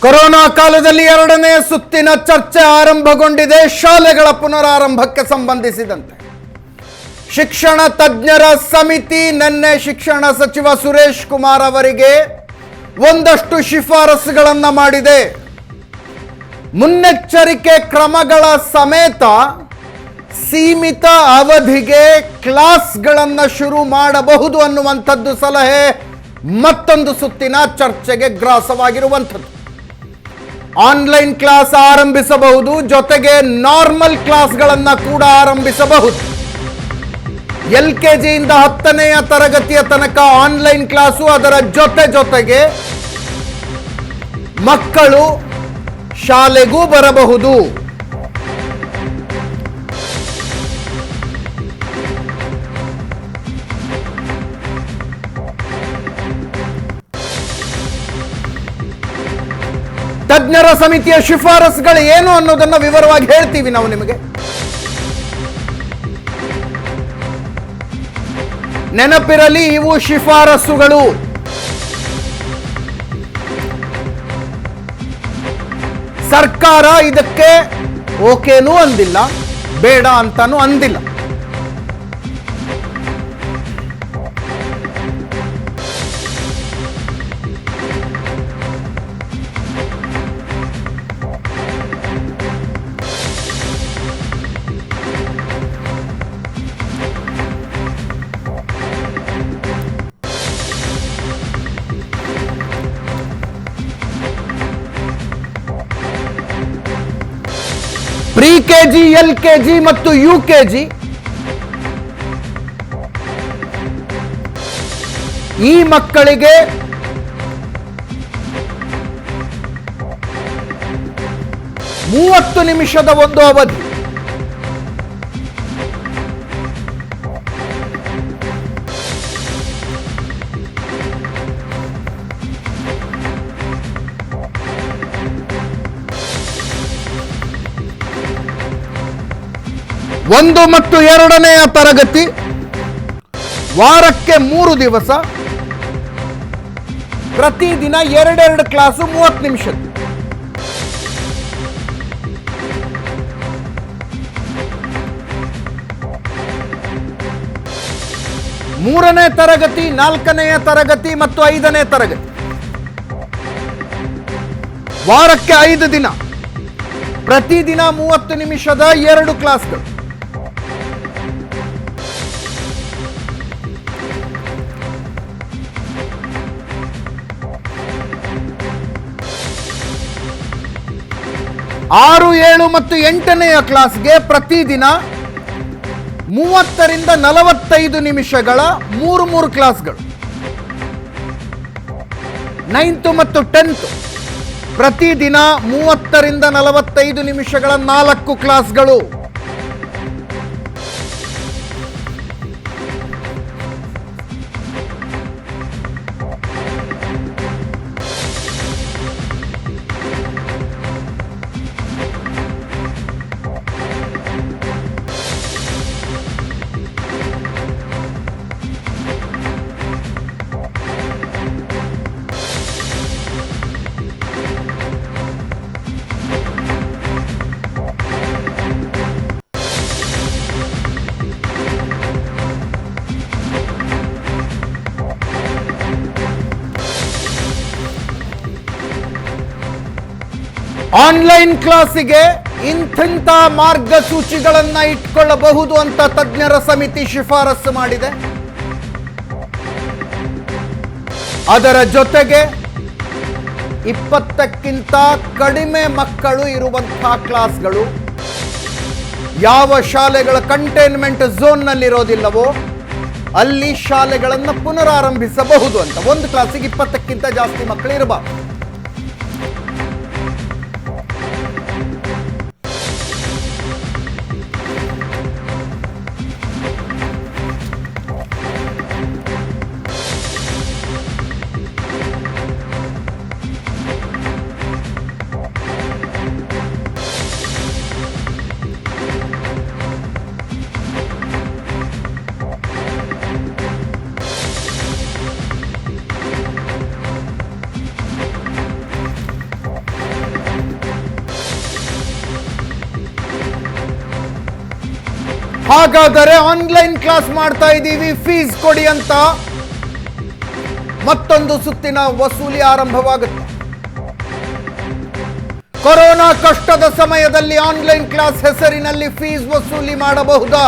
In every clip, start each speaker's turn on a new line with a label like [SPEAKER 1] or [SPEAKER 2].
[SPEAKER 1] Corona ಕಾಲದಲ್ಲಿ ಎರಡನೇ ಸುತ್ತಿನ ಚರ್ಚೆ ಆರಂಭಗೊಂಡಿದೆ. ಶಾಲೆಗಳ ಪುನರಾರಂಭಕ್ಕೆ ಸಂಬಂಧಿಸಿದಂತೆ ಶಿಕ್ಷಣ ತಜ್ಞರ ಸಮಿತಿ ನಿನ್ನೆ ಶಿಕ್ಷಣ ಸಚಿವ ಸುರೇಶ್ ಕುಮಾರ್ ಅವರಿಗೆ ಒಂದಷ್ಟು ಶಿಫಾರಸುಗಳನ್ನು ಮಾಡಿದೆ. ಮುನ್ನೆಚ್ಚರಿಕೆ ಕ್ರಮಗಳ ಸಮೇತ ಸೀಮಿತ ಅವಧಿಗೆ ಕ್ಲಾಸ್ಗಳನ್ನು ಶುರು ಮಾಡಬಹುದು ಅನ್ನುವಂಥದ್ದು ಸಲಹೆ ಮತ್ತೊಂದು ಸುತ್ತಿನ ಚರ್ಚೆಗೆ ಗ್ರಾಸವಾಗಿರುವಂಥದ್ದು. ಆನ್ಲೈನ್ ಕ್ಲಾಸ್ ಆರಂಭಿಸಬಹುದು, ಜೊತೆಗೆ ನಾರ್ಮಲ್ ಕ್ಲಾಸ್ಗಳನ್ನು ಕೂಡ ಆರಂಭಿಸಬಹುದು. LKG ಇಂದ 10ನೆಯ ತರಗತಿಯ ತನಕ ಆನ್ಲೈನ್ ಕ್ಲಾಸು, ಅದರ ಜೊತೆಗೆ ಮಕ್ಕಳು ಶಾಲೆಗೂ ಬರಬಹುದು. ತಜ್ಞರ ಸಮಿತಿಯ ಶಿಫಾರಸುಗಳು ಏನು ಅನ್ನೋದನ್ನ ವಿವರವಾಗಿ ಹೇಳ್ತೀವಿ ನಾವು ನಿಮಗೆ. ನೆನಪಿರಲಿ, ಇವು ಶಿಫಾರಸುಗಳು. ಸರ್ಕಾರ ಇದಕ್ಕೆ ಓಕೆನೂ ಅಂದಿಲ್ಲ, ಬೇಡ ಅಂತಾನೂ ಅಂದಿಲ್ಲ. ಪ್ರಿ KG, LKG ಮತ್ತು UKG ಈ ಮಕ್ಕಳಿಗೆ ಮೂವತ್ತು ನಿಮಿಷದ ಒಂದು ಅವಧಿ. ಒಂದು ಮತ್ತು ಎರಡನೆಯ ತರಗತಿ ವಾರಕ್ಕೆ 3 ದಿವಸ, ಪ್ರತಿದಿನ 2 ಕ್ಲಾಸು 30 ನಿಮಿಷ. ಮೂರನೇ ತರಗತಿ, 4ನೆಯ ತರಗತಿ ಮತ್ತು 5ನೇ ತರಗತಿ ವಾರಕ್ಕೆ 5 ದಿನ, ಪ್ರತಿದಿನ 30 ನಿಮಿಷದ 2 ಕ್ಲಾಸ್ಗಳು. ಆರು, 7 ಮತ್ತು 8ನೆಯ ಕ್ಲಾಸ್ಗೆ ಪ್ರತಿದಿನ 30 ರಿಂದ 45 ನಿಮಿಷಗಳ 3 ಕ್ಲಾಸ್ಗಳು. 9th ಮತ್ತು 10th ಪ್ರತಿದಿನ 30 ರಿಂದ 45 ನಿಮಿಷಗಳ 4 ಕ್ಲಾಸ್ಗಳು. ಆನ್ಲೈನ್ ಕ್ಲಾಸಿಗೆ ಇಂಥ ಮಾರ್ಗಸೂಚಿಗಳನ್ನ ಇಟ್ಕೊಳ್ಳಬಹುದು ಅಂತ ತಜ್ಞರ ಸಮಿತಿ ಶಿಫಾರಸು ಮಾಡಿದೆ. ಅದರ ಜೊತೆಗೆ 20ಕ್ಕಿಂತ ಕಡಿಮೆ ಮಕ್ಕಳು ಇರುವಂತಹ ಕ್ಲಾಸ್ಗಳು, ಯಾವ ಶಾಲೆಗಳ ಕಂಟೈನ್ಮೆಂಟ್ ಝೋನ್ನಲ್ಲಿರೋದಿಲ್ಲವೋ ಅಲ್ಲಿ ಶಾಲೆಗಳನ್ನು ಪುನರಾರಂಭಿಸಬಹುದು ಅಂತ. ಒಂದು ಕ್ಲಾಸಿಗೆ 20ಕ್ಕಿಂತ ಜಾಸ್ತಿ ಮಕ್ಕಳು ಇರಬಾರದು. ಹಾಗಾದರೆ ಆನ್ಲೈನ್ ಕ್ಲಾಸ್ ಮಾಡ್ತಾ ಇದ್ದೀವಿ, ಫೀಸ್ ಕೊಡಿ ಅಂತ ಮತ್ತೊಂದು ಸುತ್ತಿನ ವಸೂಲಿ ಆರಂಭವಾಗುತ್ತೆ. ಕೊರೋನಾ ಕಷ್ಟದ ಸಮಯದಲ್ಲಿ ಆನ್ಲೈನ್ ಕ್ಲಾಸ್ ಹೆಸರಿನಲ್ಲಿ ಫೀಸ್ ವಸೂಲಿ ಮಾಡಬಹುದಾ?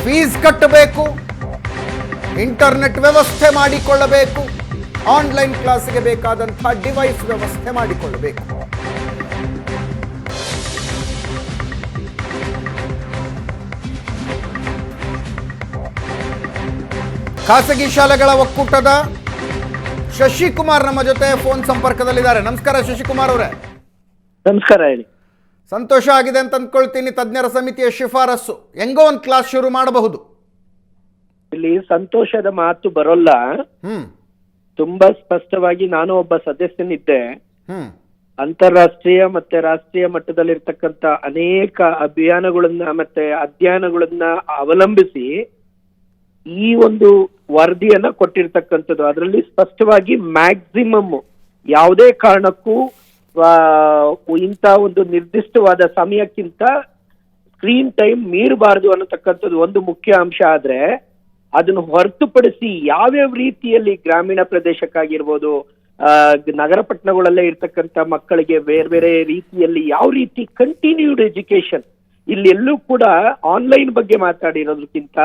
[SPEAKER 1] ಫೀಸ್ ಕಟ್ಟಬೇಕು, ಇಂಟರ್ನೆಟ್ ವ್ಯವಸ್ಥೆ ಮಾಡಿಕೊಳ್ಳಬೇಕು, ಆನ್ಲೈನ್ ಕ್ಲಾಸ್ಗೆ ಬೇಕಾದಂತಹ ಡಿವೈಸ್ ವ್ಯವಸ್ಥೆ ಮಾಡಿಕೊಳ್ಳಬೇಕು. ಖಾಸಗಿ ಶಾಲೆಗಳ ಒಕ್ಕೂಟದ ಶಶಿಕುಮಾರ್ ನಮ್ಮ ಜೊತೆ ಫೋನ್ ಸಂಪರ್ಕದಲ್ಲಿದ್ದಾರೆ. ನಮಸ್ಕಾರ ಶಶಿಕುಮಾರ್ ಅವರೇ.
[SPEAKER 2] ನಮಸ್ಕಾರ. ಹೇಳಿ.
[SPEAKER 1] ಸಂತೋಷ ಆಗಿದೆ ಅಂತ ಅಂದ್ಕೊಳ್ತೀನಿ. ತಜ್ಞರ ಸಮಿತಿಯ ಶಿಫಾರಸು ಹೆಂಗೋ ಒಂದು ಕ್ಲಾಸ್ ಶುರು ಮಾಡಬಹುದು.
[SPEAKER 2] ಇಲ್ಲಿ ಸಂತೋಷದ ಮಾತು ಬರೋಲ್ಲ. ತುಂಬಾ ಸ್ಪಷ್ಟವಾಗಿ ನಾನು ಒಬ್ಬ ಸದಸ್ಯನಿದ್ದೆ. ಅಂತಾರಾಷ್ಟ್ರೀಯ ಮತ್ತೆ ರಾಷ್ಟ್ರೀಯ ಮಟ್ಟದಲ್ಲಿರ್ತಕ್ಕಂಥ ಅನೇಕ ಅಭಿಯಾನಗಳನ್ನ ಮತ್ತೆ ಅಧ್ಯಯನಗಳನ್ನ ಅವಲಂಬಿಸಿ ಈ ಒಂದು ವರದಿಯನ್ನ ಕೊಟ್ಟಿರ್ತಕ್ಕಂಥದ್ದು. ಅದರಲ್ಲಿ ಸ್ಪಷ್ಟವಾಗಿ ಮ್ಯಾಕ್ಸಿಮಮ್ ಯಾವುದೇ ಕಾರಣಕ್ಕೂ ಇಂಥ ಒಂದು ನಿರ್ದಿಷ್ಟವಾದ ಸಮಯಕ್ಕಿಂತ ಸ್ಕ್ರೀನ್ ಟೈಮ್ ಮೀರಬಾರದು ಅನ್ನತಕ್ಕಂಥದ್ದು ಒಂದು ಮುಖ್ಯ ಅಂಶ. ಆದ್ರೆ ಅದನ್ನು ಹೊರತುಪಡಿಸಿ ಯಾವ್ಯಾವ ರೀತಿಯಲ್ಲಿ ಗ್ರಾಮೀಣ ಪ್ರದೇಶಕ್ಕಾಗಿರ್ಬೋದು, ನಗರ ಪಟ್ಟಣಗಳಲ್ಲೇ ಇರ್ತಕ್ಕಂಥ ಮಕ್ಕಳಿಗೆ ಬೇರೆ ಬೇರೆ ರೀತಿಯಲ್ಲಿ ಯಾವ ರೀತಿ ಕಂಟಿನ್ಯೂಡ್ ಎಜುಕೇಶನ್, ಇಲ್ಲಿ ಎಲ್ಲೂ ಕೂಡ ಆನ್ಲೈನ್ ಬಗ್ಗೆ ಮಾತಾಡಿರೋದಕ್ಕಿಂತ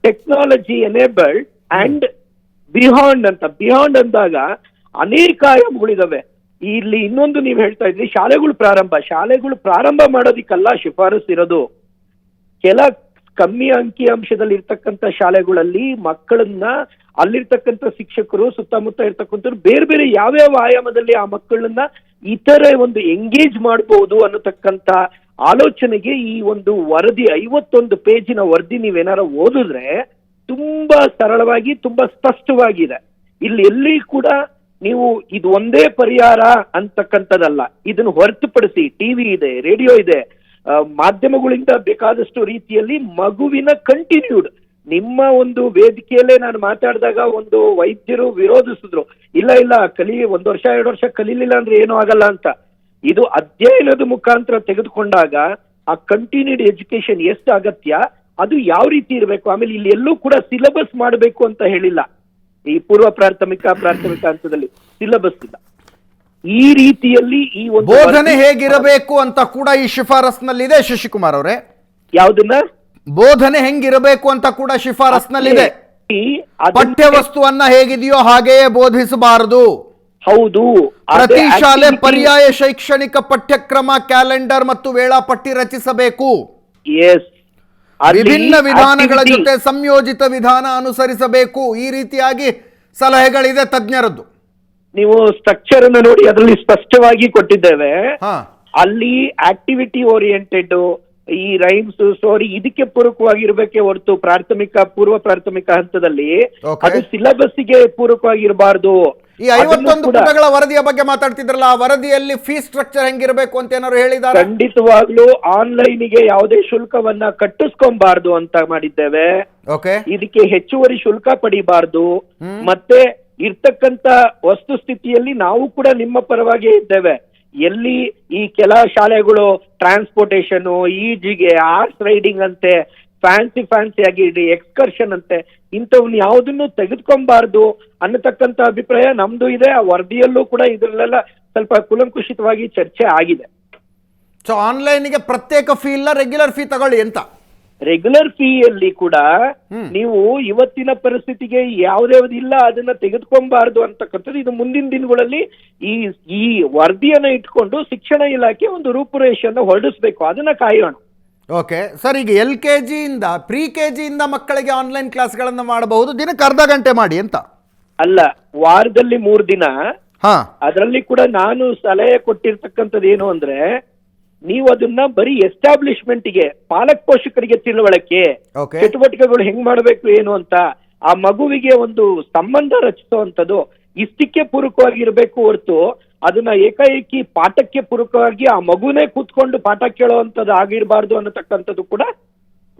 [SPEAKER 2] ಟೆಕ್ನಾಲಜಿ ಎನೇಬಲ್ಡ್ ಅಂಡ್ ಬಿಹಾಂಡ್ ಅಂತ. ಬಿಹಾಂಡ್ ಅಂದಾಗ ಅನೇಕ ಆಯಾಮಗಳಿದಾವೆ. ಇಲ್ಲಿ ಇನ್ನೊಂದು ನೀವು ಹೇಳ್ತಾ ಇದ್ರಿ ಶಾಲೆಗಳು ಪ್ರಾರಂಭ ಮಾಡೋದಿಕ್ಕಲ್ಲ ಶಿಫಾರಸ್ ಇರೋದು. ಕೆಲ ಕಮ್ಮಿ ಅಂಕಿ ಅಂಶದಲ್ಲಿ ಇರ್ತಕ್ಕಂಥ ಶಾಲೆಗಳಲ್ಲಿ ಮಕ್ಕಳನ್ನ ಅಲ್ಲಿರ್ತಕ್ಕಂಥ ಶಿಕ್ಷಕರು ಸುತ್ತಮುತ್ತ ಇರ್ತಕ್ಕಂಥವ್ರು ಬೇರೆ ಬೇರೆ ಯಾವ್ಯಾವ ಆಯಾಮದಲ್ಲಿ ಆ ಮಕ್ಕಳನ್ನ ಇತರ ಒಂದು ಎಂಗೇಜ್ ಮಾಡಬಹುದು ಅನ್ನತಕ್ಕಂಥ ಆಲೋಚನೆಗೆ ಈ ಒಂದು ವರದಿ 51 ಪೇಜಿನ ವರದಿ ನೀವೇನಾರ ಓದಿದ್ರೆ ತುಂಬಾ ಸರಳವಾಗಿ ತುಂಬಾ ಸ್ಪಷ್ಟವಾಗಿದೆ. ಇಲ್ಲಿ ಎಲ್ಲಿ ಕೂಡ ನೀವು ಇದು ಒಂದೇ ಪರಿಹಾರ ಅಂತಕ್ಕಂಥದ್ದಲ್ಲ. ಇದನ್ನು ಹೊರತುಪಡಿಸಿ ಟಿವಿ ಇದೆ, ರೇಡಿಯೋ ಇದೆ, ಮಾಧ್ಯಮಗಳಿಂದ ಬೇಕಾದಷ್ಟು ರೀತಿಯಲ್ಲಿ ಮಗುವಿನ ಕಂಟಿನ್ಯೂಡ್ ನಿಮ್ಮ ಒಂದು ವೇದಿಕೆಯಲ್ಲೇ ನಾನು ಮಾತಾಡಿದಾಗ ಒಂದು ವೈದ್ಯರು ವಿರೋಧಿಸಿದ್ರು, ಇಲ್ಲ 1 ವರ್ಷ 2 ವರ್ಷ ಕಲೀಲಿಲ್ಲ ಅಂದ್ರೆ ಏನೂ ಆಗಲ್ಲ ಅಂತ. ಇದು ಅಧ್ಯಯನದ ಮುಖಾಂತರ ತೆಗೆದುಕೊಂಡಾಗ ಆ ಕಂಟಿನ್ಯೂಡ್ ಎಜುಕೇಶನ್ ಎಷ್ಟು ಅಗತ್ಯ, ಅದು ಯಾವ ರೀತಿ ಇರಬೇಕು. ಆಮೇಲೆ ಇಲ್ಲಿ ಎಲ್ಲೂ ಕೂಡ ಸಿಲೆಬಸ್ ಮಾಡಬೇಕು ಅಂತ ಹೇಳಿಲ್ಲ. ಈ ಪೂರ್ವ ಪ್ರಾಥಮಿಕ ಹಂತದಲ್ಲಿ ಸಿಲೆಬಸ್ ಇಲ್ಲ. ಈ ರೀತಿಯಲ್ಲಿ ಈ ಒಂದು
[SPEAKER 1] ಬೋಧನೆ ಹೇಗಿರಬೇಕು ಅಂತ ಕೂಡ ಈ ಶಿಫಾರಸ್ನಲ್ಲಿದೆ ಶಶಿಕುಮಾರ್ ಅವರೇ.
[SPEAKER 2] ಯಾವುದನ್ನ
[SPEAKER 1] ಬೋಧನೆ ಹೆಂಗಿರಬೇಕು ಅಂತ ಕೂಡ ಶಿಫಾರಸ್ನಲ್ಲಿದೆ. ಪಠ್ಯ ವಸ್ತುವನ್ನ ಹೇಗಿದೆಯೋ ಹಾಗೆಯೇ ಬೋಧಿಸಬಾರದು.
[SPEAKER 2] ಹೌದು.
[SPEAKER 1] ಪ್ರತಿ ಶಾಲೆ ಪರ್ಯಾಯ ಶೈಕ್ಷಣಿಕ ಪಠ್ಯಕ್ರಮ, ಕ್ಯಾಲೆಂಡರ್ ಮತ್ತು ವೇಳಾಪಟ್ಟಿ ರಚಿಸಬೇಕು. ವಿಭಿನ್ನ ವಿಧಾನಗಳ ಜೊತೆ ಸಂಯೋಜಿತ ವಿಧಾನ ಅನುಸರಿಸಬೇಕು. ಈ ರೀತಿಯಾಗಿ ಸಲಹೆಗಳಿದೆ ತಜ್ಞರದ್ದು.
[SPEAKER 2] ನೀವು ಸ್ಟ್ರಕ್ಚರ್ ಅನ್ನು ನೋಡಿ, ಅದರಲ್ಲಿ ಸ್ಪಷ್ಟವಾಗಿ ಕೊಟ್ಟಿದ್ದೇವೆ. ಅಲ್ಲಿ ಆಕ್ಟಿವಿಟಿ ಓರಿಯೆಂಟೆಡ್, ಈ ರೈಮ್ಸ್, ಸ್ಟೋರಿ ಇದಕ್ಕೆ ಪೂರಕವಾಗಿರ್ಬೇಕೆ ಹೊರತು ಪೂರ್ವ ಪ್ರಾಥಮಿಕ ಹಂತದಲ್ಲಿ ಅದು ಸಿಲೆಬಸ್ಗೆ ಪೂರಕವಾಗಿರಬಾರ್ದು.
[SPEAKER 1] ಈ 51 ಪುಟಗಳ ವರದಿಯ ಬಗ್ಗೆ ಮಾತಾಡ್ತಿದ್ರಲ್ಲ, ಆ ವರದಿಯಲ್ಲಿ ಫೀಸ್ ಸ್ಟ್ರಕ್ಚರ್ ಹೆಂಗಿರಬೇಕು ಅಂತ ಏನಾದ್ರು ಹೇಳಿದ್ದಾರೆ?
[SPEAKER 2] ಖಂಡಿತವಾಗ್ಲೂ ಆನ್ಲೈನ್ಗೆ ಯಾವುದೇ ಶುಲ್ಕವನ್ನ ಕಟ್ಟಿಸ್ಕೊಬಾರ್ದು ಅಂತ ಮಾಡಿದ್ದೇವೆ. ಇದಕ್ಕೆ ಹೆಚ್ಚುವರಿ ಶುಲ್ಕ ಪಡಿಬಾರ್ದು. ಮತ್ತೆ ಇರ್ತಕ್ಕಂತ ವಸ್ತುಸ್ಥಿತಿಯಲ್ಲಿ ನಾವು ಕೂಡ ನಿಮ್ಮ ಪರವಾಗಿ ಇದ್ದೇವೆ. ಎಲ್ಲಿ ಈ ಕೆಲ ಶಾಲೆಗಳು ಟ್ರಾನ್ಸ್ಪೋರ್ಟೇಷನ್, ಈಜಿಗೆ, ಹಾರ್ಸ್ ರೈಡಿಂಗ್ ಅಂತೆ, ಫ್ಯಾನ್ಸಿ ಆಗಿ ಎಕ್ಸ್ಕರ್ಷನ್ ಅಂತೆ, ಇಂಥವನ್ನ ಯಾವುದನ್ನು ತೆಗೆದುಕೊಬಾರ್ದು ಅನ್ನತಕ್ಕಂಥ ಅಭಿಪ್ರಾಯ ನಮ್ದು ಇದೆ. ಆ ವರದಿಯಲ್ಲೂ ಕೂಡ ಇದರಲ್ಲೆಲ್ಲ ಸ್ವಲ್ಪ ಕುಲಂಕುಷಿತವಾಗಿ ಚರ್ಚೆ ಆಗಿದೆ.
[SPEAKER 1] ಸೊ ಆನ್ಲೈನ್ಗೆ ಪ್ರತ್ಯೇಕ ಫೀ ಇಲ್ಲ, ರೆಗ್ಯುಲರ್ ಫೀ ತಗೊಳ್ಳಿ ಅಂತ.
[SPEAKER 2] ರೆಗ್ಯುಲರ್ ಫೀಯಲ್ಲಿ ಕೂಡ ನೀವು ಇವತ್ತಿನ ಪರಿಸ್ಥಿತಿಗೆ ಯಾವುದೇದಿಲ್ಲ ಅದನ್ನ ತೆಗೆದುಕೊಬಾರ್ದು ಅಂತಕ್ಕಂಥದ್ದು. ಇದು ಮುಂದಿನ ದಿನಗಳಲ್ಲಿ ಈ ವರದಿಯನ್ನ ಇಟ್ಕೊಂಡು ಶಿಕ್ಷಣ ಇಲಾಖೆ ಒಂದು ರೂಪುರೇಷೆಯನ್ನು ಹೊರಡಿಸಬೇಕು. ಅದನ್ನ ಕಾಯೋಣ.
[SPEAKER 1] ಓಕೆ ಸರ್, ಈಗ LKG ಇಂದ pre-KG ಇಂದ ಮಕ್ಕಳಿಗೆ ಆನ್ಲೈನ್ ಕ್ಲಾಸ್ಗಳನ್ನು ಮಾಡಬಹುದು, ದಿನಕ್ಕೆ ಅರ್ಧ ಗಂಟೆ ಮಾಡಿ ಅಂತ
[SPEAKER 2] ಅಲ್ಲ, ವಾರದಲ್ಲಿ 3 ದಿನ. ಅದರಲ್ಲಿ ಕೂಡ ನಾನು ಸಲಹೆ ಕೊಟ್ಟಿರ್ತಕ್ಕಂಥದ್ದು ಏನು ಅಂದ್ರೆ, ನೀವು ಅದನ್ನ ಬರೀ ಎಸ್ಟಾಬ್ಲಿಷ್ಮೆಂಟ್ಗೆ, ಪಾಲಕ್ ಪೋಷಕರಿಗೆ ತಿಳುವಳಿಕೆ, ಚಟುವಟಿಕೆಗಳು ಹೆಂಗ್ ಮಾಡಬೇಕು ಏನು ಅಂತ, ಆ ಮಗುವಿಗೆ ಒಂದು ಸಂಬಂಧ ರಚಿಸುವಂಥದ್ದು ಇಷ್ಟಕ್ಕೆ ಪೂರಕವಾಗಿರ್ಬೇಕು ಹೊರತು ಅದನ್ನ ಏಕಾಏಕಿ ಪಾಠಕ್ಕೆ ಪೂರಕವಾಗಿ ಆ ಮಗುನೇ ಕೂತ್ಕೊಂಡು ಪಾಠ ಕೇಳುವಂಥದ್ದು ಆಗಿರಬಾರ್ದು ಅನ್ನತಕ್ಕಂಥದ್ದು ಕೂಡ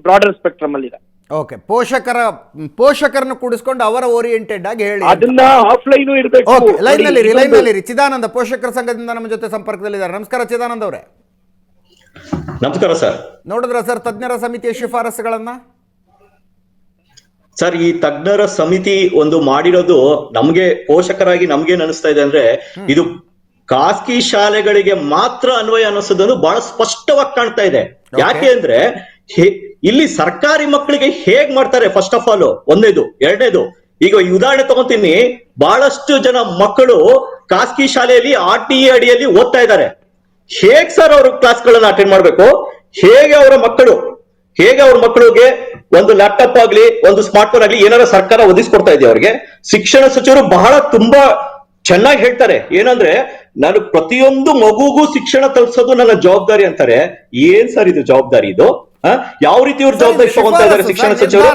[SPEAKER 2] ಬ್ರಾಡರ್ ಸ್ಪೆಕ್ಟ್ರಮ್ ಅಲ್ಲಿ ಇದೆ.
[SPEAKER 1] ಓಕೆ, ಪೋಷಕರನ್ನು ಕೂಡಿಸ್ಕೊಂಡು ಅವರ ಓರಿಯೆಂಟೆಡ್ ಆಗಿ ಹೇಳಿ.
[SPEAKER 2] ಅದನ್ನ ಆಫ್ಲೈನ್ ಇರಬೇಕು.
[SPEAKER 1] ಓಕೆ, ಲೈನ್ನಲ್ಲಿ ಚಿದಾನಂದ ಪೋಷಕರ ಸಂಘದಿಂದ ನಮ್ಮ ಜೊತೆ ಸಂಪರ್ಕದಲ್ಲಿದ್ದಾರೆ. ನಮಸ್ಕಾರ ಚಿದಾನಂದ ಅವರೇ.
[SPEAKER 3] ನಮಸ್ಕಾರ ಸರ್.
[SPEAKER 1] ನೋಡಿದ್ರ ಸರ್ ತಜ್ಞರ ಸಮಿತಿಯ ಶಿಫಾರಸುಗಳನ್ನ?
[SPEAKER 3] ಸರ್, ಈ ತಜ್ಞರ ಸಮಿತಿ ಒಂದು ಮಾಡಿರೋದು ನಮ್ಗೆ ಪೋಷಕರಾಗಿ ನಮ್ಗೇನ್ ಅನಿಸ್ತಾ ಇದೆ ಅಂದ್ರೆ ಇದು ಖಾಸಗಿ ಶಾಲೆಗಳಿಗೆ ಮಾತ್ರ ಅನ್ವಯ ಅನ್ನಿಸೋದನ್ನು ಬಹಳ ಸ್ಪಷ್ಟವಾಗಿ ಕಾಣ್ತಾ ಇದೆ. ಯಾಕೆ ಅಂದ್ರೆ ಇಲ್ಲಿ ಸರ್ಕಾರಿ ಮಕ್ಕಳಿಗೆ ಹೇಗ್ ಮಾಡ್ತಾರೆ, ಫಸ್ಟ್ ಆಫ್ ಆಲ್ ಒಂದೇದು. ಎರಡನೇದು, ಈಗ ಈ ಉದಾಹರಣೆ ತಗೊಂತೀನಿ, ಬಹಳಷ್ಟು ಜನ ಮಕ್ಕಳು ಖಾಸಗಿ ಶಾಲೆಯಲ್ಲಿ RTE ಅಡಿಯಲ್ಲಿ ಓದ್ತಾ ಇದ್ದಾರೆ. ಹೇಗ್ ಸರ್ ಅವರು ಕ್ಲಾಸ್ಗಳನ್ನ ಅಟೆಂಡ್ ಮಾಡ್ಬೇಕು? ಹೇಗೆ ಅವ್ರ ಮಕ್ಕಳಿಗೆ ಒಂದು ಲ್ಯಾಪ್ಟಾಪ್ ಆಗ್ಲಿ ಒಂದು ಸ್ಮಾರ್ಟ್ ಫೋನ್ ಆಗ್ಲಿ ಏನಾರ ಸರ್ಕಾರ ಒದಗಿಸ್ಕೊಡ್ತಾ ಇದೆಯಾ ಅವ್ರಿಗೆ? ಶಿಕ್ಷಣ ಸಚಿವರು ಬಹಳ ತುಂಬಾ ಚೆನ್ನಾಗಿ ಹೇಳ್ತಾರೆ, ಏನಂದ್ರೆ ನಾನು ಪ್ರತಿಯೊಂದು ಮಗುಗೂ ಶಿಕ್ಷಣ ತಲುಪಿಸೋದು ನನ್ನ ಜವಾಬ್ದಾರಿ ಅಂತಾರೆ. ಏನ್ ಸರ್ ಇದು ಜವಾಬ್ದಾರಿ? ಇದು ಯಾವ ರೀತಿ ಇವ್ರು ಜವಾಬ್ದಾರಿ ತಗೊಂತಾ ಇದ್ದಾರೆ ಶಿಕ್ಷಣ ಸಚಿವರು?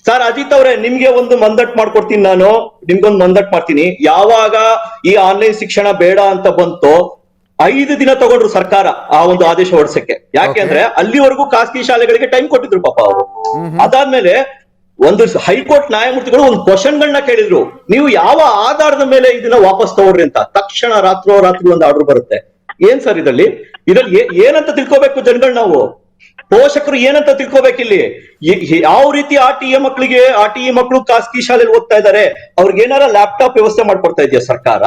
[SPEAKER 3] ಸರ್ ಅಜಿತ್ ಅವರೇ, ನಿಮ್ಗೆ ಒಂದು ಮಂದಟ್ ಮಾಡ್ಕೊಡ್ತೀನಿ, ನಿಮ್ಗೊಂದು ಮಂದಟ್ ಮಾಡ್ತೀನಿ. ಯಾವಾಗ ಈ ಆನ್ಲೈನ್ ಶಿಕ್ಷಣ ಬೇಡ ಅಂತ ಬಂತು, 5 ದಿನ ತಗೊಂಡ್ರು ಸರ್ಕಾರ ಆ ಒಂದು ಆದೇಶ ಹೊರಡಿಸಕ್ಕೆ. ಯಾಕೆ ಅಂದ್ರೆ ಅಲ್ಲಿವರೆಗೂ ಖಾಸಗಿ ಶಾಲೆಗಳಿಗೆ ಟೈಮ್ ಕೊಟ್ಟಿದ್ರು ಪಾಪ ಅವರು. ಅದಾದ್ಮೇಲೆ ಒಂದು ಹೈಕೋರ್ಟ್ ನ್ಯಾಯಮೂರ್ತಿಗಳು ಒಂದು ಕ್ವಶನ್ಗಳನ್ನ ಕೇಳಿದ್ರು, ನೀವು ಯಾವ ಆಧಾರದ ಮೇಲೆ ಇದನ್ನ ವಾಪಸ್ ತಗೊಳ್ರಿ ಅಂತ. ತಕ್ಷಣ ರಾತ್ರಿ ಒಂದು ಆರ್ಡರ್ ಬರುತ್ತೆ. ಏನ್ ಸರ್ ಇದರಲ್ಲಿ ಏನಂತ ತಿಳ್ಕೋಬೇಕು ಜನಗಳು? ನಾವು ಪೋಷಕರು ಏನಂತ ತಿಳ್ಕೋಬೇಕಿಲ್ಲಿ? ಯಾವ ರೀತಿ RTE ಮಕ್ಕಳು ಖಾಸಗಿ ಶಾಲೆಯಲ್ಲಿ ಓದ್ತಾ ಇದ್ದಾರೆ, ಅವ್ರಿಗೆ ಏನಾರ ಲ್ಯಾಪ್ಟಾಪ್ ವ್ಯವಸ್ಥೆ ಮಾಡ್ಕೊಡ್ತಾ ಇದೆಯಾ ಸರ್ಕಾರ?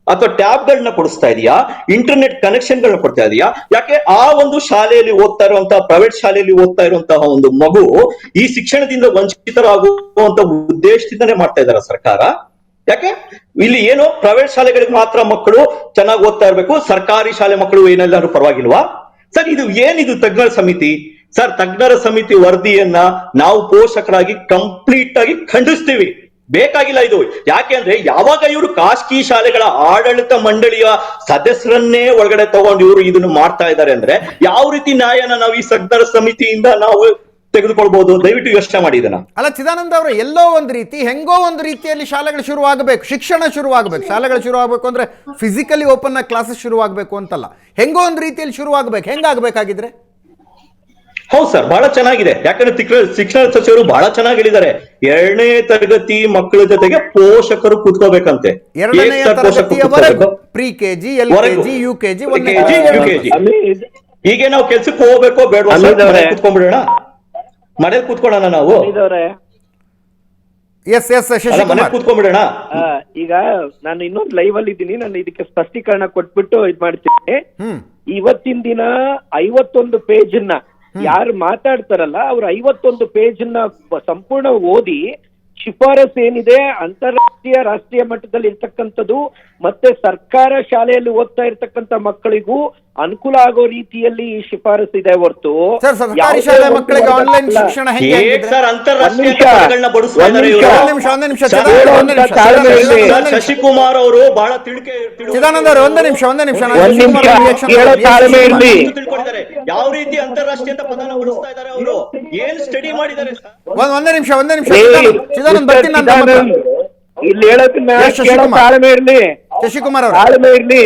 [SPEAKER 3] ಅಥವಾ ಟ್ಯಾಬ್ ಗಳನ್ನ ಕೊಡಿಸ್ತಾ ಇದೆಯಾ? ಇಂಟರ್ನೆಟ್ ಕನೆಕ್ಷನ್ ಗಳನ್ನ ಕೊಡ್ತಾ ಇದೆಯಾ? ಯಾಕೆ ಆ ಒಂದು ಶಾಲೆಯಲ್ಲಿ ಓದ್ತಾ ಇರುವಂತಹ ಪ್ರೈವೇಟ್ ಶಾಲೆಯಲ್ಲಿ ಓದ್ತಾ ಇರುವಂತಹ ಒಂದು ಮಗು ಈ ಶಿಕ್ಷಣದಿಂದ ವಂಚಿತರಾಗುವಂತ ಉದ್ದೇಶದಿಂದನೇ ಮಾಡ್ತಾ ಇದಾರ ಸರ್ಕಾರ? ಯಾಕೆ ಇಲ್ಲಿ ಏನೋ ಪ್ರೈವೇಟ್ ಶಾಲೆಗಳಿಗೆ ಮಾತ್ರ ಮಕ್ಕಳು ಚೆನ್ನಾಗಿ ಓದ್ತಾ ಇರ್ಬೇಕು, ಸರ್ಕಾರಿ ಶಾಲೆ ಮಕ್ಕಳು ಏನೆಲ್ಲಾರು ಪರವಾಗಿಲ್ವಾ? ಸರ್ ಏನಿದು ತಜ್ಞರ ಸಮಿತಿ? ಸರ್, ತಜ್ಞರ ಸಮಿತಿ ವರದಿಯನ್ನ ನಾವು ಪೋಷಕರಾಗಿ ಕಂಪ್ಲೀಟ್ ಆಗಿ ಖಂಡಿಸ್ತೀವಿ. ಬೇಕಾಗಿಲ್ಲ ಇದು. ಯಾಕೆ ಅಂದ್ರೆ ಯಾವಾಗ ಇವರು ಖಾಸಗಿ ಶಾಲೆಗಳ ಆಡಳಿತ ಮಂಡಳಿಯ ಸದಸ್ಯರನ್ನೇ ಒಳಗಡೆ ತಗೊಂಡು ಇವರು ಇದನ್ನು ಮಾಡ್ತಾ ಇದ್ದಾರೆ ಅಂದ್ರೆ ಯಾವ ರೀತಿ ನ್ಯಾಯನ ನಾವು ಈ ತಜ್ಞರ ಸಮಿತಿಯಿಂದ ನಾವು ತೆಗೆದುಕೊಳ್ಬಹುದು? ದಯವಿಟ್ಟು ಯೋಚನೆ ಮಾಡಿ ಇದನ್ನ.
[SPEAKER 1] ಅಲ್ಲ ಚಿದಾನಂದ ಅವರು, ಎಲ್ಲೋ ಒಂದು ರೀತಿ ಹೆಂಗೋ ಒಂದು ರೀತಿಯಲ್ಲಿ ಶಾಲೆಗಳು ಶುರುವಾಗಬೇಕು, ಶಿಕ್ಷಣ ಶುರುವಾಗಬೇಕು. ಶಾಲೆಗಳು ಶುರುವಾಗಬೇಕು ಅಂದ್ರೆ ಫಿಸಿಕಲಿ ಓಪನ್ ಆಗಿ ಕ್ಲಾಸಸ್ ಶುರುವಾಗಬೇಕು ಅಂತಲ್ಲ, ಹೆಂಗೋ ಒಂದು ರೀತಿಯಲ್ಲಿ ಶುರುವಾಗಬೇಕು. ಹೆಂಗಾಗಬೇಕಾಗಿದ್ರೆ?
[SPEAKER 3] ಹೌದು ಸರ್, ಬಹಳ ಚೆನ್ನಾಗಿದೆ. ಯಾಕಂದ್ರೆ ಶಿಕ್ಷಣ ಸಚಿವರು ಬಹಳ ಚೆನ್ನಾಗಿ ಹೇಳಿದ್ದಾರೆ, 2ನೇ ತರಗತಿ ಮಕ್ಕಳ ಜೊತೆಗೆ ಪೋಷಕರು ಕೂತ್ಕೋಬೇಕಂತೆ.
[SPEAKER 1] 2ನೇ ತರಗತಿಯವರೆಗೂ ಪ್ರಿ KG, LKG, UKG,
[SPEAKER 3] ಹೀಗೆ ನಾವು ಕೆಲ್ಸಕ್ಕೆ ಹೋಗ್ಬೇಕೋ ಬೇಡವಾ? ಕೂತ್ಕೊಂಡ್ಬಿಡೋಣ, ಮನೇಲಿ ಕೂತ್ಕೊಳ್ಳೋಣ ನಾವು. ಮನೆ ಕೂತ್ಕೊಂಡ್ಬಿಡೋಣ.
[SPEAKER 2] ಈಗ ನಾನು ಇನ್ನೊಂದು ಲೈವ್ ಅಲ್ಲಿ ಇದ್ದೀನಿ, ನಾನು ಇದಕ್ಕೆ ಸ್ಪಷ್ಟೀಕರಣ ಕೊಟ್ಬಿಟ್ಟು ಇದ್ ಮಾಡ್ತೀನಿ. ಇವತ್ತಿನ ದಿನ 51 ಪೇಜ್ ಯಾರು ಮಾತಾಡ್ತಾರಲ್ಲ ಅವ್ರು 51 ಪೇಜ್ ಸಂಪೂರ್ಣ ಓದಿ ಶಿಫಾರಸ್ ಏನಿದೆ ಅಂತಾರಾಷ್ಟ್ರೀಯ ರಾಷ್ಟ್ರೀಯ ಮಟ್ಟದಲ್ಲಿ ಇರ್ತಕ್ಕಂಥದ್ದು ಮತ್ತೆ ಸರ್ಕಾರ ಶಾಲೆಯಲ್ಲಿ ಓದ್ತಾ ಇರ್ತಕ್ಕಂಥ ಮಕ್ಕಳಿಗೂ ಅನುಕೂಲ ಆಗೋ ರೀತಿಯಲ್ಲಿ ಈ ಶಿಫಾರಸ್ ಇದೆ ಹೊರತು
[SPEAKER 1] ಸರ್ಕಾರಿ ಶಾಲೆ ಮಕ್ಕಳಿಗೆ ಆನ್ಲೈನ್ ಶಿಕ್ಷಣ
[SPEAKER 3] ಶಶಿಕುಮಾರ್ ಅವರು ಬಹಳ
[SPEAKER 1] ಚಿದಾನಂದ ಅವರು ಒಂದೇ ನಿಮಿಷ
[SPEAKER 3] ಯಾವ ರೀತಿ ಅಂತಾರಾಷ್ಟ್ರೀಯ ಪದನ ಬಳಸ್ತಾ ಇದ್ದಾರೆ ಅವರು, ಏನ್ ಸ್ಟಡಿ ಮಾಡಿದ್ದಾರೆ?
[SPEAKER 1] ಒಂದೇ ನಿಮಿಷ ಚಿದಾನಂದ ಬರ್ತೀನಿ ನಾನು.
[SPEAKER 2] ಇಲ್ಲಿ ಹೇಳೋದನ್ನ ತಾಳ್ಮೆ ಇರ್ಲಿ
[SPEAKER 1] ಶಶಿಕುಮಾರ್ ಅವರು,
[SPEAKER 2] ತಾಳ್ಮೆ ಇರ್ಲಿ.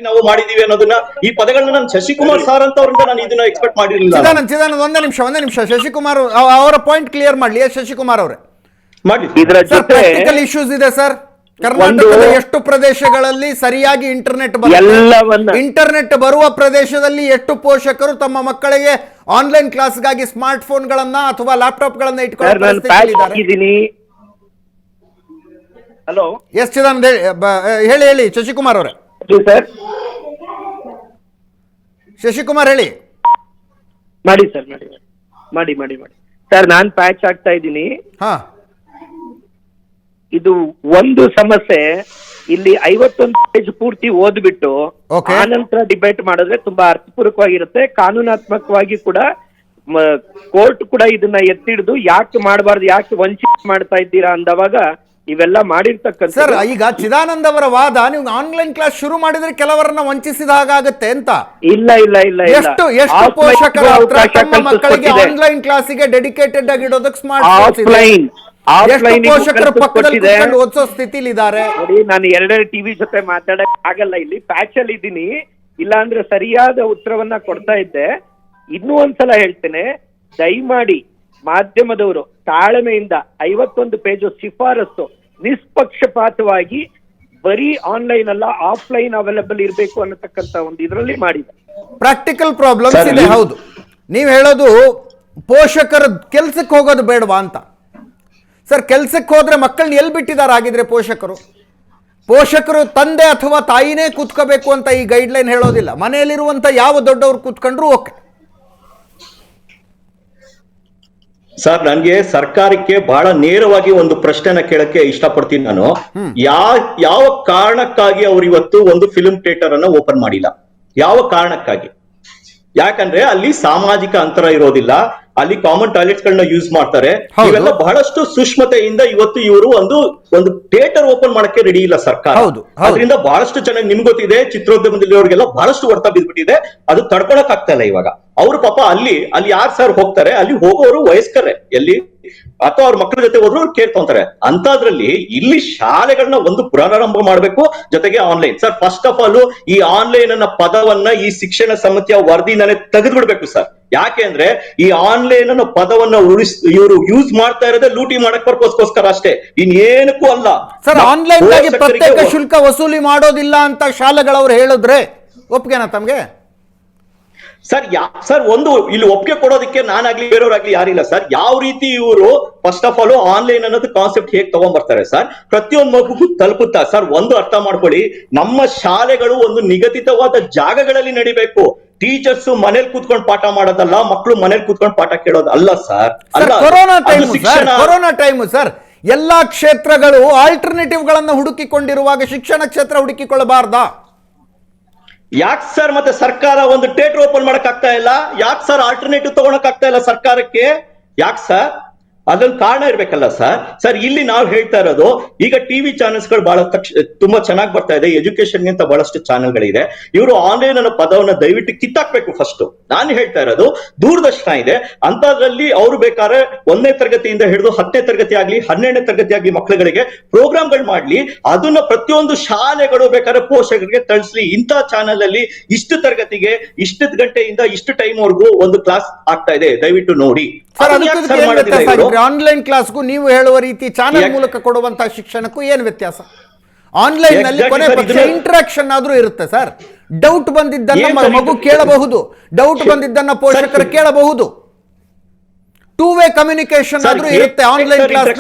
[SPEAKER 3] ನಾವು ಮಾಡಿದೀವಿ ಅನ್ನೋದನ್ನ ಈ ಪದಗಳನ್ನ ನಾನು ಶಶಿಕುಮಾರ್ ಸಾರ್ ಅಂತ ಅವರಿಂದ ನಾನು ಇದನ್ನ ಎಕ್ಸ್ಪೆಕ್ಟ್ ಮಾಡಿರಲಿಲ್ಲ.
[SPEAKER 1] ಚಿದಾನಂದ್ ಒಂದೇ ನಿಮಿಷ ಶಶಿಕುಮಾರ್ ಅವರ ಪಾಯಿಂಟ್ ಕ್ಲಿಯರ್ ಮಾಡ್ಲಿ. ಶಶಿಕುಮಾರ್ ಅವರೇ
[SPEAKER 3] ಮಾಡಿ.
[SPEAKER 1] ಪ್ರಾಕ್ಟಿಕಲ್ ಇಶ್ಯೂಸ್ ಇದೆ ಸರ್. ಕರ್ನಾಟಕದ ಎಷ್ಟು ಪ್ರದೇಶಗಳಲ್ಲಿ ಸರಿಯಾಗಿ ಇಂಟರ್ನೆಟ್ ಬರುವ ಪ್ರದೇಶದಲ್ಲಿ ಎಷ್ಟು ಪೋಷಕರು ತಮ್ಮ ಮಕ್ಕಳಿಗೆ ಆನ್ಲೈನ್ ಕ್ಲಾಸ್ಗಾಗಿ ಸ್ಮಾರ್ಟ್ ಫೋನ್ಗಳನ್ನ ಅಥವಾ ಲ್ಯಾಪ್ಟಾಪ್ ಗಳನ್ನ ಇಟ್ಕೊಂಡಿದ್ದಾರೆ?
[SPEAKER 2] ಹಲೋ,
[SPEAKER 1] ಎಸ್ ಚಿದಾನಂದ್ ಹೇಳಿ ಶಶಿಕುಮಾರ್ ಅವರೇ. ಶಶಿಕುಮಾರ್ ಹೇಳಿ.
[SPEAKER 2] ಮಾಡಿ ಸರ್, ಮಾಡಿ ಸರ್. ನಾನ್ ಪ್ಯಾಚ್ ಆಗ್ತಾ ಇದ್ದೀನಿ. ಇದು ಒಂದು ಸಮಸ್ಯೆ. ಇಲ್ಲಿ 51 ಪೇಜ್ ಪೂರ್ತಿ ಓದ್ಬಿಟ್ಟು ಆನಂತರ ಡಿಬೇಟ್ ಮಾಡಿದ್ರೆ ತುಂಬಾ ಅರ್ಥಪೂರ್ವಕವಾಗಿರುತ್ತೆ. ಕಾನೂನಾತ್ಮಕವಾಗಿ ಕೂಡ ಕೋರ್ಟ್ ಕೂಡ ಇದನ್ನ ಎತ್ತಿಡಿದು ಯಾಕೆ ಮಾಡಬಾರ್ದು, ಯಾಕೆ ವಂಚಿತ ಮಾಡ್ತಾ ಇದ್ದೀರಾ ಅಂದವಾಗ ಇವೆಲ್ಲ ಮಾಡಿರ್ತಕ್ಕಂಥ.
[SPEAKER 1] ಸರ್, ಈಗ ಚಿದಾನಂದ್ ಅವರ ವಾದ, ನೀವು ಆನ್ಲೈನ್ ಕ್ಲಾಸ್ ಶುರು ಮಾಡಿದ್ರೆ ಕೆಲವರನ್ನ ವಂಚಿಸಿದ ಹಾಗಾಗುತ್ತೆ ಅಂತ.
[SPEAKER 2] ಇಲ್ಲ
[SPEAKER 1] ಎಷ್ಟು ಪೋಷಕರು ತಮ್ಮ ಮಕ್ಕಳಿಗೆ ಆನ್ಲೈನ್ ಕ್ಲಾಸಿಗೆ ಡೆಡಿಕೇಟೆಡ್ ಆಗಿ ಇಡೋದಕ್ಕೆ ಸ್ಮಾರ್ಟ್ ಪೋಷಕರು ಪಕ್ಕದಲ್ಲಿ ಓದಿಸೋ ಸ್ಥಿತಿಲಿ ಇದ್ದಾರೆ.
[SPEAKER 2] ನೋಡಿ, ನಾನು 2 ಟಿವಿ ಜೊತೆ ಮಾತಾಡಕ್ ಆಗಲ್ಲ. ಇಲ್ಲಿ ಪ್ಯಾಚ್ ಅಲ್ಲಿ ಇದ್ದೀನಿ. ಇಲ್ಲಾಂದ್ರೆ ಸರಿಯಾದ ಉತ್ತರವನ್ನ ಕೊಡ್ತಾ ಇದ್ದೆ. ಇನ್ನೂ ಒಂದ್ಸಲ ಹೇಳ್ತೇನೆ, ದಯಮಾಡಿ ಮಾಧ್ಯಮದವರು ತಾಳ್ಮೆಯಿಂದ 51 ಪೇಜು ಶಿಫಾರಸು ನಿಷ್ಪಕ್ಷಪಾತವಾಗಿ ಬರೀ ಆನ್ಲೈನ್ ಅಲ್ಲ ಆಫ್ಲೈನ್ ಅವೈಲಬಲ್ ಇರಬೇಕು ಅನ್ನತಕ್ಕಂತ ಒಂದು ಇದರಲ್ಲಿ ಮಾಡಿದೆ.
[SPEAKER 1] ಪ್ರಾಕ್ಟಿಕಲ್ ಪ್ರಾಬ್ಲಮ್ಸ್ ಇದೆ. ಹೌದು, ನೀವು ಹೇಳೋದು ಪೋಷಕರ ಕೆಲ್ಸಕ್ಕೆ ಹೋಗೋದು ಬೇಡವಾ ಅಂತ. ಸರ್, ಕೆಲ್ಸಕ್ಕೆ ಹೋದ್ರೆ ಮಕ್ಕಳನ್ನ ಎಲ್ಲಿ ಬಿಟ್ಟಿದ್ದಾರೆ ಆಗಿದ್ರೆ ಪೋಷಕರು ತಂದೆ ಅಥವಾ ತಾಯಿನೇ ಕೂತ್ಕೋಬೇಕು ಅಂತ ಈ ಗೈಡ್ಲೈನ್ ಹೇಳೋದಿಲ್ಲ. ಮನೆಯಲ್ಲಿರುವಂತ ಯಾವ ದೊಡ್ಡವರು ಕೂತ್ಕೊಂಡ್ರು ಓಕೆ.
[SPEAKER 3] ಸರ್, ನನ್ಗೆ ಸರ್ಕಾರಕ್ಕೆ ಬಹಳ ನೇರವಾಗಿ ಒಂದು ಪ್ರಶ್ನೆನ ಕೇಳಕ್ಕೆ ಇಷ್ಟಪಡ್ತೀನಿ ನಾನು. ಯಾವ ಕಾರಣಕ್ಕಾಗಿ ಅವ್ರು ಇವತ್ತು ಒಂದು ಫಿಲ್ಮ್ ಥಿಯೇಟರ್ ಅನ್ನ ಓಪನ್ ಮಾಡಿಲ್ಲ? ಯಾವ ಕಾರಣಕ್ಕಾಗಿ? ಯಾಕಂದ್ರೆ ಅಲ್ಲಿ ಸಾಮಾಜಿಕ ಅಂತರ ಇರೋದಿಲ್ಲ, ಅಲ್ಲಿ ಕಾಮನ್ ಟಾಯ್ಲೆಟ್ಸ್ ಗಳನ್ನ ಯೂಸ್ ಮಾಡ್ತಾರೆ. ಇವೆಲ್ಲ ಬಹಳಷ್ಟು ಸೂಕ್ಷ್ಮತೆಯಿಂದ ಇವತ್ತು ಇವರು ಒಂದು ಥಿಯೇಟರ್ ಓಪನ್ ಮಾಡಕ್ಕೆ ರೆಡಿ ಇಲ್ಲ ಸರ್ಕಾರ. ಅದರಿಂದ ಬಹಳಷ್ಟು ಚೆನ್ನಾಗಿ ನಿಮ್ಗೆ ಗೊತ್ತಿದೆ, ಚಿತ್ರೋದ್ಯಮದಲ್ಲಿ ಅವ್ರಿಗೆಲ್ಲ ಬಹಳಷ್ಟು ಹೊಡೆತ ಬಿದ್ಬಿಟ್ಟಿದೆ. ಅದು ತಡ್ಕೊಳಕ್ ಆಗ್ತಾ ಇಲ್ಲ ಇವಾಗ. ಅವ್ರು ಪಾಪ ಅಲ್ಲಿ ಯಾರು ಸರ್ ಹೋಗ್ತಾರೆ? ಅಲ್ಲಿ ಹೋಗೋರು ವಯಸ್ಕರೇ, ಎಲ್ಲಿ ಅಥವಾ ಅವ್ರ ಮಕ್ಕಳ ಜೊತೆ ಹೋದ್ರು ಅವ್ರು ಕೇಳ್ಕೊಂತಾರೆ. ಅಂತದ್ರಲ್ಲಿ ಇಲ್ಲಿ ಶಾಲೆಗಳನ್ನ ಒಂದು ಪುನರಾರಂಭ ಮಾಡ್ಬೇಕು, ಜೊತೆಗೆ online. Sir, first of all ಈ ಆನ್ಲೈನ್ ಅನ್ನ ಪದವನ್ನ ಈ ಶಿಕ್ಷಣ ಸಮಿತಿಯ ವರದಿನೇ ತೆಗೆದು ಬಿಡ್ಬೇಕು ಸರ್. ಯಾಕೆ ಅಂದ್ರೆ ಈ ಆನ್ಲೈನ್ ಅನ್ನೋ ಪದವನ್ನ ಇವರು ಯೂಸ್ ಮಾಡ್ತಾ ಇರೋದೇ ಲೂಟಿ ಮಾಡಕ್ ಪರ್ಪಸ್ಗೋಸ್ಕರ ಅಷ್ಟೇ, ಇನ್ನೇನಕ್ಕೂ ಅಲ್ಲ.
[SPEAKER 1] ಸರ್, ಆನ್ಲೈನ್ ಪ್ರತ್ಯೇಕ ಶುಲ್ಕ ವಸೂಲಿ ಮಾಡೋದಿಲ್ಲ ಅಂತ ಶಾಲೆಗಳವ್ರು ಹೇಳಿದ್ರೆ ಒಪ್ಗೆನಾ ತಮ್ಗೆ?
[SPEAKER 3] ಸರ್ ಒಂದು ಇಲ್ಲಿ ಒಪ್ಪಿಗೆ ಕೊಡೋದಕ್ಕೆ ನಾನಾಗ್ಲಿ ಬೇರೆಯವ್ರಾಗ್ಲಿ ಯಾರಿಲ್ಲ ಸರ್. ಯಾವ ರೀತಿ ಇವರು ಫಸ್ಟ್ ಆಫ್ ಆಲ್ ಆನ್ಲೈನ್ ಅನ್ನೋದು ಕಾನ್ಸೆಪ್ಟ್ ಹೇಗೆ ತಗೊಂಡ್ಬರ್ತಾರೆ ಸರ್? ಪ್ರತಿಯೊಂದು ಮಗುಗೂ ತಲುಪುತ್ತಾ ಸರ್? ಒಂದು ಅರ್ಥ ಮಾಡ್ಕೊಳ್ಳಿ, ನಮ್ಮ ಶಾಲೆಗಳು ಒಂದು ನಿಗದಿತವಾದ ಜಾಗಗಳಲ್ಲಿ ನಡಿಬೇಕು. ಟೀಚರ್ಸ್ ಮನೇಲಿ ಕೂತ್ಕೊಂಡು ಪಾಠ ಮಾಡೋದಲ್ಲ, ಮಕ್ಕಳು ಮನೇಲಿ ಕೂತ್ಕೊಂಡು ಪಾಠ ಕೇಳೋದು ಅಲ್ಲ ಸರ್.
[SPEAKER 1] ಕೊರೋನಾ ಟೈಮು ಸರ್, ಎಲ್ಲಾ ಕ್ಷೇತ್ರಗಳು ಆಲ್ಟರ್ನೇಟಿವ್ ಗಳನ್ನ ಹುಡುಕಿಕೊಂಡಿರುವಾಗ ಶಿಕ್ಷಣ ಕ್ಷೇತ್ರ ಹುಡುಕಿಕೊಳ್ಳಬಾರ್ದಾ?
[SPEAKER 3] ಯಾಕೆ ಸರ್ ಮತ್ತೆ ಸರ್ಕಾರ ಒಂದು ಥಿಯೇಟರ್ ಓಪನ್ ಮಾಡಕ್ ಆಗ್ತಾ ಇಲ್ಲ? ಯಾಕೆ ಸರ್ ಆಲ್ಟರ್ನೇಟಿವ್ ತಗೊಳಕ್ ಆಗ್ತಾ ಇಲ್ಲ ಸರ್ಕಾರಕ್ಕೆ? ಯಾಕೆ ಸರ್? ಅದೊಂದು ಕಾರಣ ಇರ್ಬೇಕಲ್ಲ ಸರ್. ಸರ್, ಇಲ್ಲಿ ನಾವು ಹೇಳ್ತಾ ಇರೋದು, ಈಗ ಟಿವಿ ಚಾನೆಲ್ಸ್ ಗಳು ಬಹಳ ತುಂಬಾ ಚೆನ್ನಾಗಿ ಬರ್ತಾ ಇದೆ, ಎಜುಕೇಶನ್ ಗಿಂತ ಬಹಳಷ್ಟು ಚಾನೆಲ್ಗಳಿದೆ. ಇವರು ಆನ್ಲೈನ್ ಅನ್ನೋ ಪದವನ್ನ ದಯವಿಟ್ಟು ಕಿತ್ತಾಕ್ಬೇಕು ಫಸ್ಟ್. ನಾನು ಹೇಳ್ತಾ ಇರೋದು ದೂರದರ್ಶನ ಇದೆ, ಅಂತದ್ರಲ್ಲಿ ಅವರು ಬೇಕಾದ್ರೆ 1ನೇ ತರಗತಿಯಿಂದ ಹಿಡಿದು 10ನೇ ತರಗತಿ ಆಗ್ಲಿ 12ನೇ ತರಗತಿ ಆಗ್ಲಿ ಮಕ್ಕಳುಗಳಿಗೆ ಪ್ರೋಗ್ರಾಮ್ಗಳು ಮಾಡ್ಲಿ, ಅದನ್ನ ಪ್ರತಿಯೊಂದು ಶಾಲೆಗಳು ಬೇಕಾದ್ರೆ ಪೋಷಕರಿಗೆ ತಿಳಿಸ್ಲಿ. ಇಂಥ ಚಾನೆಲ್ ಅಲ್ಲಿ ಇಷ್ಟು ತರಗತಿಗೆ ಇಷ್ಟು ಗಂಟೆಯಿಂದ ಇಷ್ಟು ಟೈಮ್ ವರೆಗೂ ಒಂದು ಕ್ಲಾಸ್ ಆಗ್ತಾ ಇದೆ, ದಯವಿಟ್ಟು ನೋಡಿ.
[SPEAKER 1] ಆನ್ಲೈನ್ ಕ್ಲಾಸ್ಗೂ ನೀವು ಹೇಳುವ ರೀತಿ ಚಾನೆಲ್ ಮೂಲಕ ಕೊಡುವಂತಹ ಶಿಕ್ಷಣಕ್ಕೂ ಏನ್ ವ್ಯತ್ಯಾಸ? ಆನ್ಲೈನ್ ನಲ್ಲಿ ಕೊನೆ ಪಕ್ಷ ಇಂಟರಾಕ್ಷನ್ ಆದ್ರೂ ಇರುತ್ತೆ ಸರ್. ಡೌಟ್ ಬಂದಿದ್ದನ್ನ ಮಗು ಕೇಳಬಹುದು, ಡೌಟ್ ಬಂದಿದ್ದನ್ನ ಪೋಷಕರು ಕೇಳಬಹುದು. ಟೂ ವೇ ಕಮ್ಯುನಿಕೇಶನ್ ಆದ್ರೂ ಇರುತ್ತೆ ಆನ್ಲೈನ್ ಕ್ಲಾಸ್.